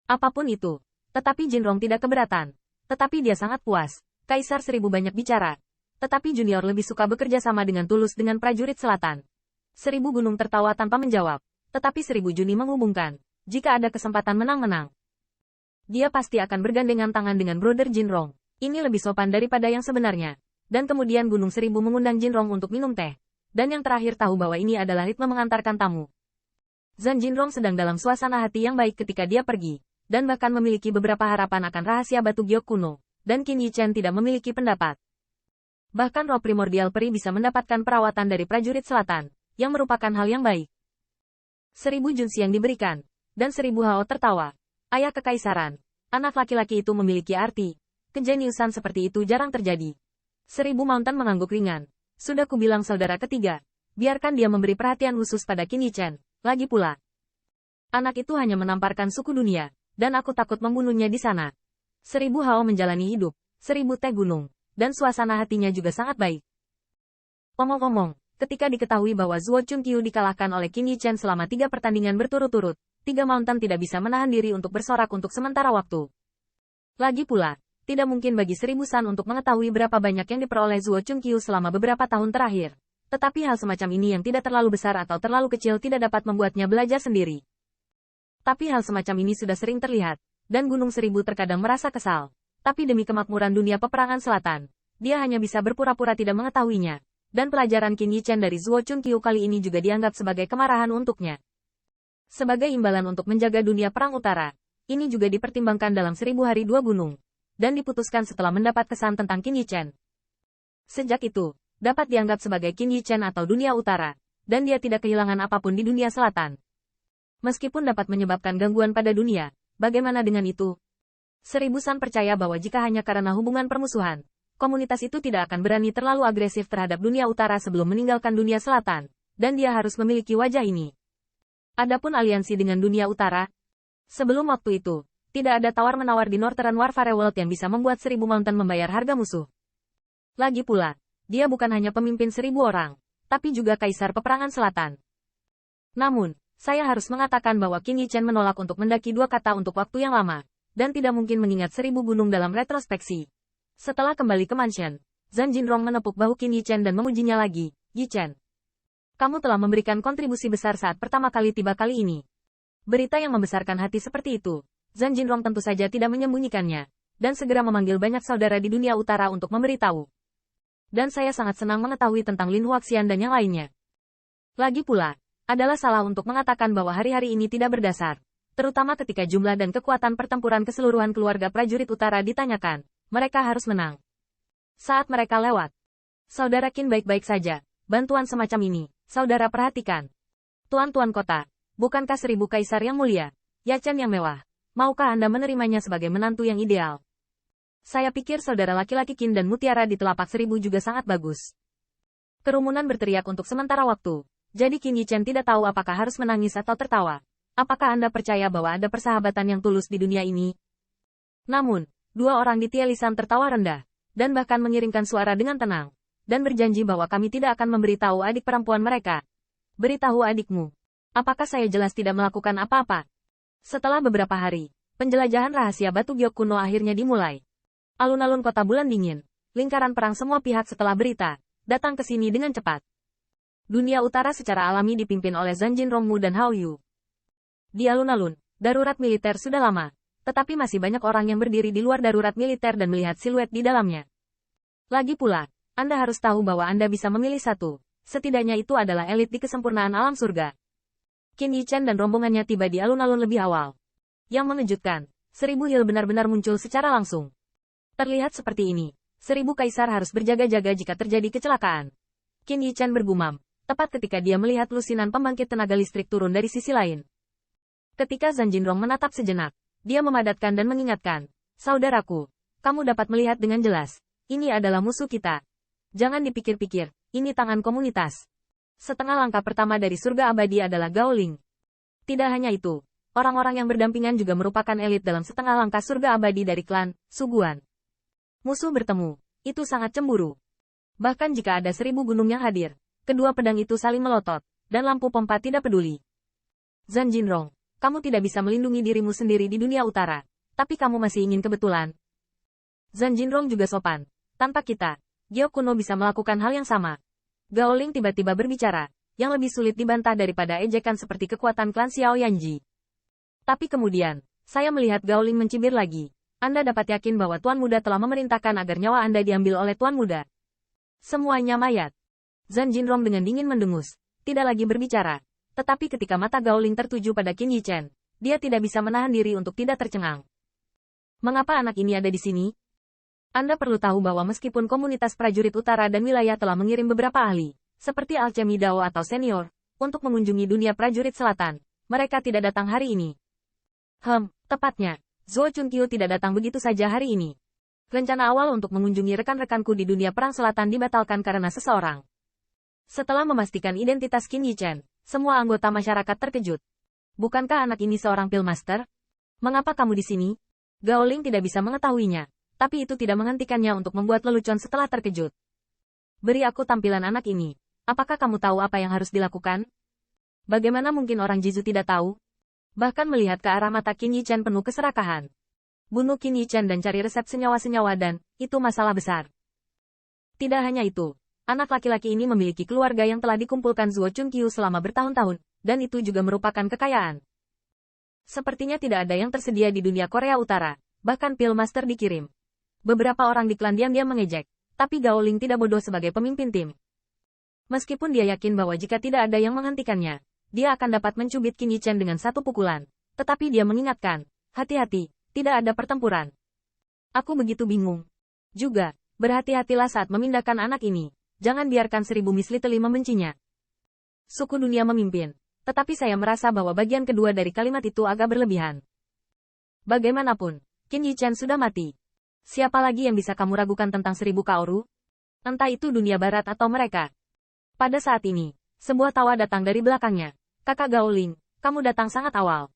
Apapun itu. Tetapi Jinrong tidak keberatan. Tetapi dia sangat puas. Kaisar Seribu banyak bicara. Tetapi junior lebih suka bekerja sama dengan tulus dengan prajurit selatan. Seribu gunung tertawa tanpa menjawab. Tetapi Seribu Juni menghubungkan. Jika ada kesempatan menang-menang, dia pasti akan bergandengan tangan dengan Brother Jinrong. Ini lebih sopan daripada yang sebenarnya. Dan kemudian Gunung Seribu mengundang Jinrong untuk minum teh. Dan yang terakhir tahu bahwa ini adalah ritme mengantarkan tamu. Zhan Jinrong sedang dalam suasana hati yang baik ketika dia pergi. Dan bahkan memiliki beberapa harapan akan rahasia batu giok kuno. Dan Qin Yichen tidak memiliki pendapat. Bahkan roh primordial peri bisa mendapatkan perawatan dari prajurit selatan, yang merupakan hal yang baik. 1000 junsi yang diberikan, dan 1000 hao tertawa. Ayah kekaisaran. Anak laki-laki itu memiliki arti. Kejeniusan seperti itu jarang terjadi. 1000 Mountain mengangguk ringan. Sudah kubilang saudara ketiga. Biarkan dia memberi perhatian khusus pada Qin Yichen. Lagi pula. Anak itu hanya menamparkan suku dunia. Dan aku takut membunuhnya di sana. 1000 hao menjalani hidup. 1000 teh gunung. Dan suasana hatinya juga sangat baik. Omong-omong, ketika diketahui bahwa Zuo Chunqiu dikalahkan oleh Qin Yichen selama 3 pertandingan berturut-turut, 3 Mountain tidak bisa menahan diri untuk bersorak untuk sementara waktu. Lagi pula, tidak mungkin bagi 1000 San untuk mengetahui berapa banyak yang diperoleh Zuo Chunqiu selama beberapa tahun terakhir. Tetapi hal semacam ini yang tidak terlalu besar atau terlalu kecil tidak dapat membuatnya belajar sendiri. Tapi hal semacam ini sudah sering terlihat, dan Gunung Seribu terkadang merasa kesal. Tapi demi kemakmuran dunia peperangan selatan, dia hanya bisa berpura-pura tidak mengetahuinya. Dan pelajaran Qin Yichen dari Zuo Chunqiu kali ini juga dianggap sebagai kemarahan untuknya. Sebagai imbalan untuk menjaga dunia perang utara, ini juga dipertimbangkan dalam 1000 hari 2 gunung. Dan diputuskan setelah mendapat kesan tentang Qin Yichen. Sejak itu, dapat dianggap sebagai Qin Yichen atau dunia utara, dan dia tidak kehilangan apapun di dunia selatan. Meskipun dapat menyebabkan gangguan pada dunia, bagaimana dengan itu? 1000 San percaya bahwa jika hanya karena hubungan permusuhan, komunitas itu tidak akan berani terlalu agresif terhadap dunia utara sebelum meninggalkan dunia selatan, dan dia harus memiliki wajah ini. Adapun aliansi dengan dunia utara, sebelum waktu itu, tidak ada tawar-menawar di Northern Warfare World yang bisa membuat 1000 Mountain membayar harga musuh. Lagi pula, dia bukan hanya pemimpin 1000 orang, tapi juga kaisar peperangan selatan. Namun, saya harus mengatakan bahwa Qin Yichen menolak untuk mendaki 2 kata untuk waktu yang lama, dan tidak mungkin mengingat 1000 gunung dalam retrospeksi. Setelah kembali ke mansion, Zhan Jinrong menepuk bahu Qin Yichen dan memujinya lagi. Yichen, kamu telah memberikan kontribusi besar saat pertama kali tiba kali ini. Berita yang membesarkan hati seperti itu, Zhan Jinrong tentu saja tidak menyembunyikannya, dan segera memanggil banyak saudara di dunia utara untuk memberitahu. Dan saya sangat senang mengetahui tentang Lin Huaxian dan yang lainnya. Lagi pula, adalah salah untuk mengatakan bahwa hari-hari ini tidak berdasar, terutama ketika jumlah dan kekuatan pertempuran keseluruhan keluarga prajurit utara ditanyakan. Mereka harus menang. Saat mereka lewat, saudara Qin baik-baik saja. Bantuan semacam ini, saudara perhatikan. Tuan-tuan kota, bukankah 1000 kaisar yang mulia? Yachen yang mewah. Maukah Anda menerimanya sebagai menantu yang ideal? Saya pikir saudara laki-laki Qin dan Mutiara di telapak 1000 juga sangat bagus. Kerumunan berteriak untuk sementara waktu. Jadi Qin Yichen tidak tahu apakah harus menangis atau tertawa. Apakah Anda percaya bahwa ada persahabatan yang tulus di dunia ini? Namun, 2 orang di Tielisan tertawa rendah, dan bahkan mengiringkan suara dengan tenang, dan berjanji bahwa kami tidak akan memberitahu adik perempuan mereka. Beritahu adikmu. Apakah saya jelas tidak melakukan apa-apa? Setelah beberapa hari, penjelajahan rahasia batu giok kuno akhirnya dimulai. Alun-alun kota bulan dingin, lingkaran perang semua pihak setelah berita, datang ke sini dengan cepat. Dunia utara secara alami dipimpin oleh Zhan Jinrong dan Hao Yu. Di alun-alun, darurat militer sudah lama. Tetapi masih banyak orang yang berdiri di luar darurat militer dan melihat siluet di dalamnya. Lagi pula, Anda harus tahu bahwa Anda bisa memilih satu. Setidaknya itu adalah elit di kesempurnaan alam surga. Qin Yichen dan rombongannya tiba di alun-alun lebih awal. Yang mengejutkan, 1000 Hill benar-benar muncul secara langsung. Terlihat seperti ini, 1000 kaisar harus berjaga-jaga jika terjadi kecelakaan. Qin Yichen bergumam, tepat ketika dia melihat lusinan pembangkit tenaga listrik turun dari sisi lain. Ketika Zhan Jinrong menatap sejenak, dia memadatkan dan mengingatkan, saudaraku, kamu dapat melihat dengan jelas, ini adalah musuh kita. Jangan dipikir-pikir, ini tangan komunitas. Setengah langkah pertama dari surga abadi adalah Gao Ling. Tidak hanya itu, orang-orang yang berdampingan juga merupakan elit dalam setengah langkah surga abadi dari klan Suguan. Musuh bertemu, itu sangat cemburu. Bahkan jika ada 1000 gunung yang hadir, kedua pedang itu saling melotot, dan lampu pompa tidak peduli. Zhan Jinrong, kamu tidak bisa melindungi dirimu sendiri di dunia utara. Tapi kamu masih ingin kebetulan. Zhan Jinrong juga sopan. Tanpa kita, Gyo Kuno bisa melakukan hal yang sama. Gao Ling tiba-tiba berbicara, yang lebih sulit dibantah daripada ejekan seperti kekuatan klan Xiao Yanji. Tapi kemudian, saya melihat Gao Ling mencibir lagi. Anda dapat yakin bahwa Tuan Muda telah memerintahkan agar nyawa Anda diambil oleh Tuan Muda. Semuanya mayat. Zhan Jinrong dengan dingin mendengus, tidak lagi berbicara. Tetapi ketika mata Gao Ling tertuju pada Qin Yichen, dia tidak bisa menahan diri untuk tidak tercengang. Mengapa anak ini ada di sini? Anda perlu tahu bahwa meskipun komunitas prajurit utara dan wilayah telah mengirim beberapa ahli, seperti Alchemy Dao atau senior, untuk mengunjungi dunia prajurit selatan, mereka tidak datang hari ini. Tepatnya, Zhuo Chunqiu tidak datang begitu saja hari ini. Rencana awal untuk mengunjungi rekan-rekanku di dunia perang selatan dibatalkan karena seseorang. Setelah memastikan identitas Qin Yichen, semua anggota masyarakat terkejut. Bukankah anak ini seorang Pillmaster? Mengapa kamu di sini? Gao Ling tidak bisa mengetahuinya, tapi itu tidak menghentikannya untuk membuat lelucon setelah terkejut. Beri aku tampilan anak ini. Apakah kamu tahu apa yang harus dilakukan? Bagaimana mungkin orang Jizu tidak tahu? Bahkan melihat ke arah mata Qin Yichen penuh keserakahan. Bunuh Qin Yichen dan cari resep senyawa-senyawa dan, itu masalah besar. Tidak hanya itu. Anak laki-laki ini memiliki keluarga yang telah dikumpulkan Zhuo Chunqiu selama bertahun-tahun, dan itu juga merupakan kekayaan. Sepertinya tidak ada yang tersedia di dunia Korea Utara, bahkan Pillmaster dikirim. Beberapa orang di klan diam-diam mengejek, tapi Gao Ling tidak bodoh sebagai pemimpin tim. Meskipun dia yakin bahwa jika tidak ada yang menghentikannya, dia akan dapat mencubit Qin Yichen dengan satu pukulan. Tetapi dia mengingatkan, hati-hati, tidak ada pertempuran. Aku begitu bingung. Juga, berhati-hatilah saat memindahkan anak ini. Jangan biarkan 1000 Miss Little membencinya. Suku dunia memimpin. Tetapi saya merasa bahwa bagian kedua dari kalimat itu agak berlebihan. Bagaimanapun, Qin Yichen sudah mati. Siapa lagi yang bisa kamu ragukan tentang 1000 Kaoru? Entah itu dunia barat atau mereka. Pada saat ini, sebuah tawa datang dari belakangnya. Kakak Gao Ling, kamu datang sangat awal.